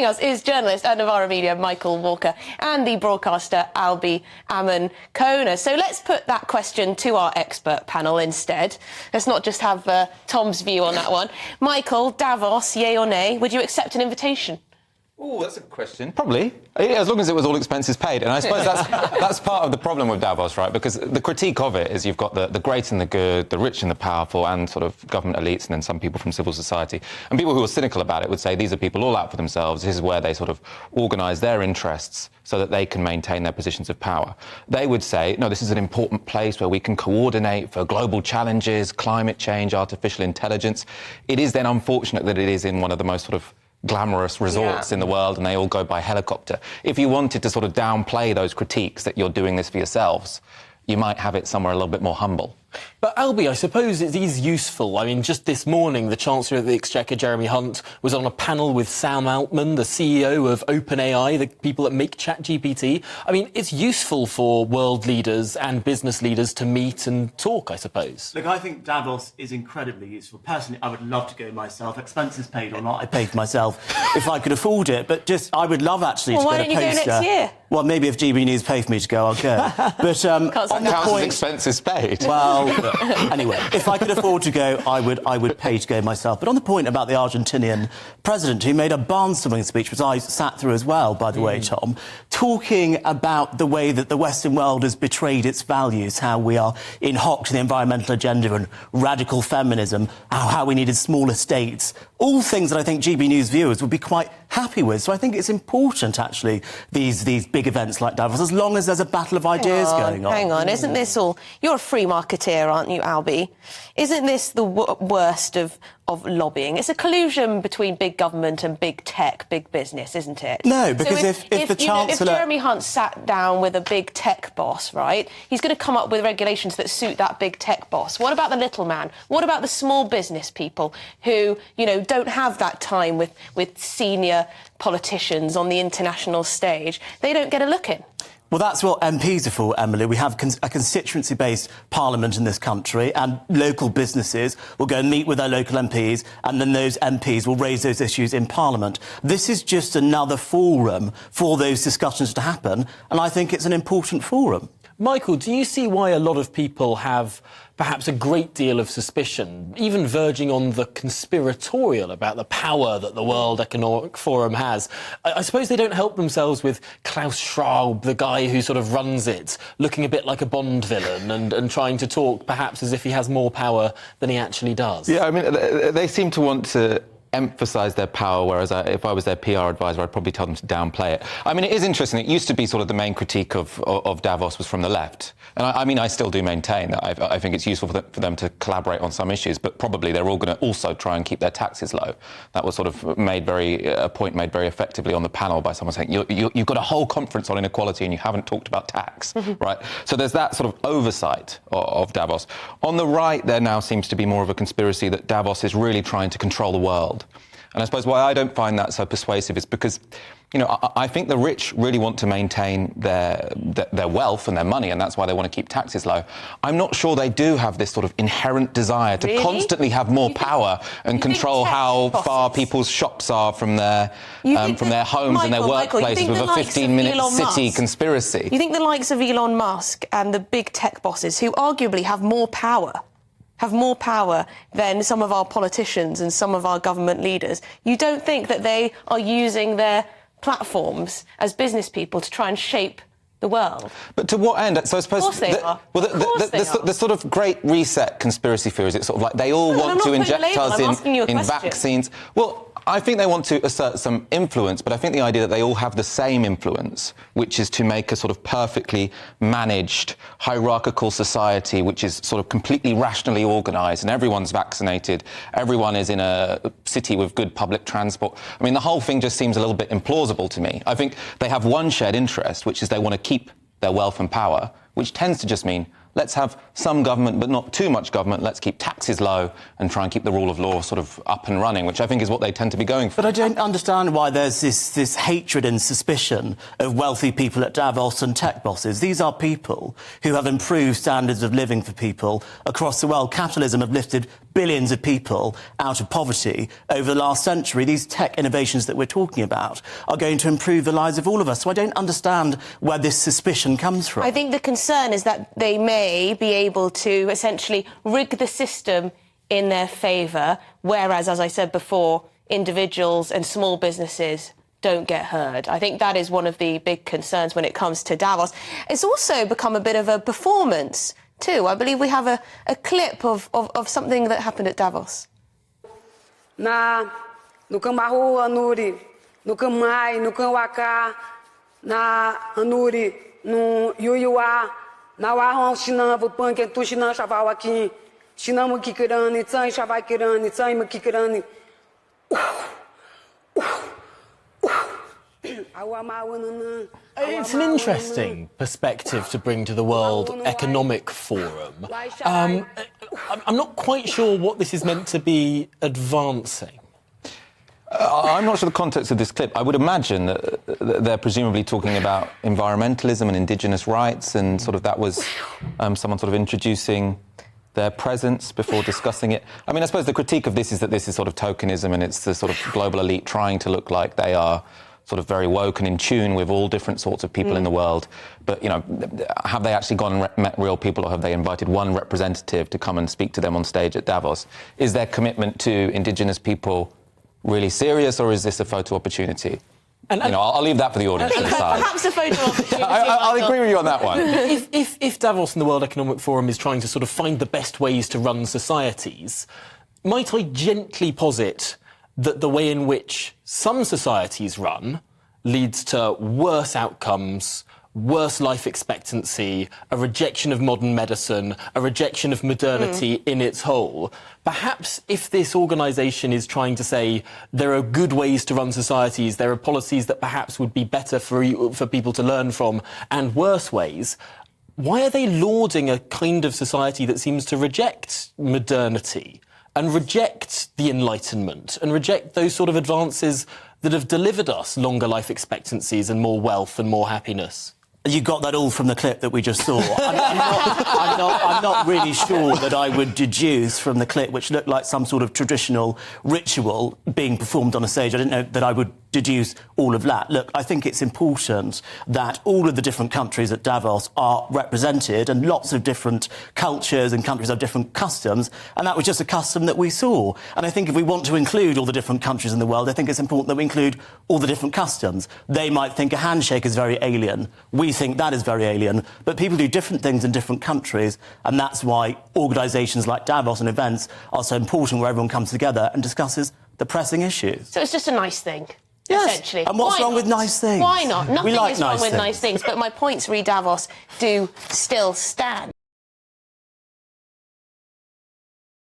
Joining us is journalist at Novara Media, Michael Walker, and the broadcaster, Albie Amankona. So let's put that question to our expert panel instead. Let's not just have Tom's view on that one. Michael, Davos, yay or nay? Would you accept an invitation? Oh, that's a good question. Probably, as long as it was all expenses paid. And I suppose that's part of the problem with Davos, right? Because the critique of it is you've got the great and the good, the rich and the powerful, and sort of government elites, and then some people from civil society. And people who are cynical about it would say these are people all out for themselves. This is where they sort of organise their interests so that they can maintain their positions of power. They would say, no, this is an important place where we can coordinate for global challenges, climate change, artificial intelligence. It is then unfortunate that it is in one of the most sort of glamorous resorts in the world, and they all go by helicopter. If you wanted to sort of downplay those critiques that you're doing this for yourselves, you might have it somewhere a little bit more humble. But Albie, I suppose it is useful. I mean, just this morning, the Chancellor of the Exchequer, Jeremy Hunt, was on a panel with Sam Altman, the CEO of OpenAI, the people that make ChatGPT. I mean, it's useful for world leaders and business leaders to meet and talk, I suppose. Look, I think Davos is incredibly useful. Personally, I would love to go myself, expenses paid or not. I pay for myself if I could afford it. But just, I would love actually to why get a don't you poster. go next year? Well, maybe if GB News pay for me to go, I'll go. But on the Counts as point, expenses paid. well, anyway, if I could afford to go, I would pay to go myself. But on the point about the Argentinian president, who made a barnstorming speech, which I sat through as well, by the way, Tom, talking about the way that the Western world has betrayed its values, how we are in hock to the environmental agenda and radical feminism, how we needed smaller states, all things that I think GB News viewers would be quite happy with. So I think it's important, actually, these big events like Davos, as long as there's a battle of ideas going on. Hang on, isn't this all... You're a free marketeer, aren't you, Albie? Isn't this the worst of lobbying? It's a collusion between big government and big tech, big business, isn't it? No, because so if the Chancellor... if Jeremy Hunt sat down with a big tech boss, right, he's going to come up with regulations that suit that big tech boss. What about the little man? What about the small business people who, you know, don't have that time with senior politicians on the international stage? They don't get a look in. Well, that's what MPs are for, Emily. We have a constituency-based parliament in this country, and local businesses will go and meet with their local MPs, and then those MPs will raise those issues in Parliament. This is just another forum for those discussions to happen, and I think it's an important forum. Michael, do you see why a lot of people have perhaps a great deal of suspicion, even verging on the conspiratorial, about the power that the World Economic Forum has? I suppose they don't help themselves with Klaus Schwab, the guy who sort of runs it, looking a bit like a Bond villain and trying to talk perhaps as if he has more power than he actually does. Yeah, I mean, they seem to want to emphasise their power, whereas if I was their PR advisor, I'd probably tell them to downplay it. I mean, it is interesting. It used to be sort of the main critique of Davos was from the left. And I mean, I still do maintain that I think it's useful for them to collaborate on some issues, but probably they're all going to also try and keep their taxes low. That was sort of a point made very effectively on the panel by someone saying, you've got a whole conference on inequality and you haven't talked about tax, right? So there's that sort of oversight of Davos. On the right, there now seems to be more of a conspiracy that Davos is really trying to control the world. And I suppose why I don't find that so persuasive is because, you know, I think the rich really want to maintain their wealth and their money, and that's why they want to keep taxes low. I'm not sure they do have this sort of inherent desire to constantly have more power and control how far people's shops are from their homes and their workplaces with a 15-minute city conspiracy. You think the likes of Elon Musk and the big tech bosses, who arguably have more power than some of our politicians and some of our government leaders, you don't think that they are using their platforms as business people to try and shape the world? But to what end? So I suppose... Of course they are. Well, the sort of great reset conspiracy theory is it's sort of like they all want to inject us in vaccines. Well, I think they want to assert some influence, but I think the idea that they all have the same influence, which is to make a sort of perfectly managed, hierarchical society, which is sort of completely rationally organised, and everyone's vaccinated, everyone is in a city with good public transport. I mean, the whole thing just seems a little bit implausible to me. I think they have one shared interest, which is they want to keep their wealth and power, which tends to just mean let's have some government, but not too much government. Let's keep taxes low and try and keep the rule of law sort of up and running, which I think is what they tend to be going for. But I don't understand why there's this hatred and suspicion of wealthy people at Davos and tech bosses. These are people who have improved standards of living for people across the world. Capitalism have lifted billions of people out of poverty over the last century. These tech innovations that we're talking about are going to improve the lives of all of us. So I don't understand where this suspicion comes from. I think the concern is that they may be able to essentially rig the system in their favour, whereas, as I said before, individuals and small businesses don't get heard. I think that is one of the big concerns when it comes to Davos. It's also become a bit of a performance too. I believe we have a clip of something that happened at Davos. No Cambarro, Anuri, no Camai, no Camwaka, na Anuri, no Yuyuá, na Warron, Chinambo, Panque, Tu Chinam, Chaval aqui, Chinamo Kikirani, Tsai, Chavakirani, Tsai, Makikirani. It's an interesting perspective to bring to the World Economic Forum. I'm not quite sure what this is meant to be advancing. I'm not sure the context of this clip. I would imagine that they're presumably talking about environmentalism and indigenous rights, and sort of that was someone sort of introducing their presence before discussing it. I mean, I suppose the critique of this is that this is sort of tokenism, and it's the sort of global elite trying to look like they are sort of very woke and in tune with all different sorts of people in the world. But, you know, have they actually gone and met real people, or have they invited one representative to come and speak to them on stage at Davos? Is their commitment to indigenous people really serious, or is this a photo opportunity? And you know, I'll leave that for the audience to decide. Perhaps a photo opportunity. I'll agree with you on that one. If Davos and the World Economic Forum is trying to sort of find the best ways to run societies, might I gently posit that the way in which some societies run leads to worse outcomes, worse life expectancy, a rejection of modern medicine, a rejection of modernity in its whole? Perhaps if this organisation is trying to say there are good ways to run societies, there are policies that perhaps would be better for people to learn from, and worse ways, why are they lauding a kind of society that seems to reject modernity and reject the Enlightenment and reject those sort of advances that have delivered us longer life expectancies and more wealth and more happiness? You got that all from the clip that we just saw. I'm not really sure that I would deduce from the clip, which looked like some sort of traditional ritual being performed on a stage. I didn't know that I would deduce all of that. Look, I think it's important that all of the different countries at Davos are represented, and lots of different cultures and countries have different customs, and that was just a custom that we saw. And I think if we want to include all the different countries in the world, I think it's important that we include all the different customs. They might think a handshake is very alien. We think that is very alien. But people do different things in different countries, and that's why organisations like Davos and events are so important, where everyone comes together and discusses the pressing issues. So it's just a nice thing. Yes. Essentially. And what's Why wrong not? with nice things? Why not? Nothing We like is wrong nice with things. nice things, but my points re Davos do still stand.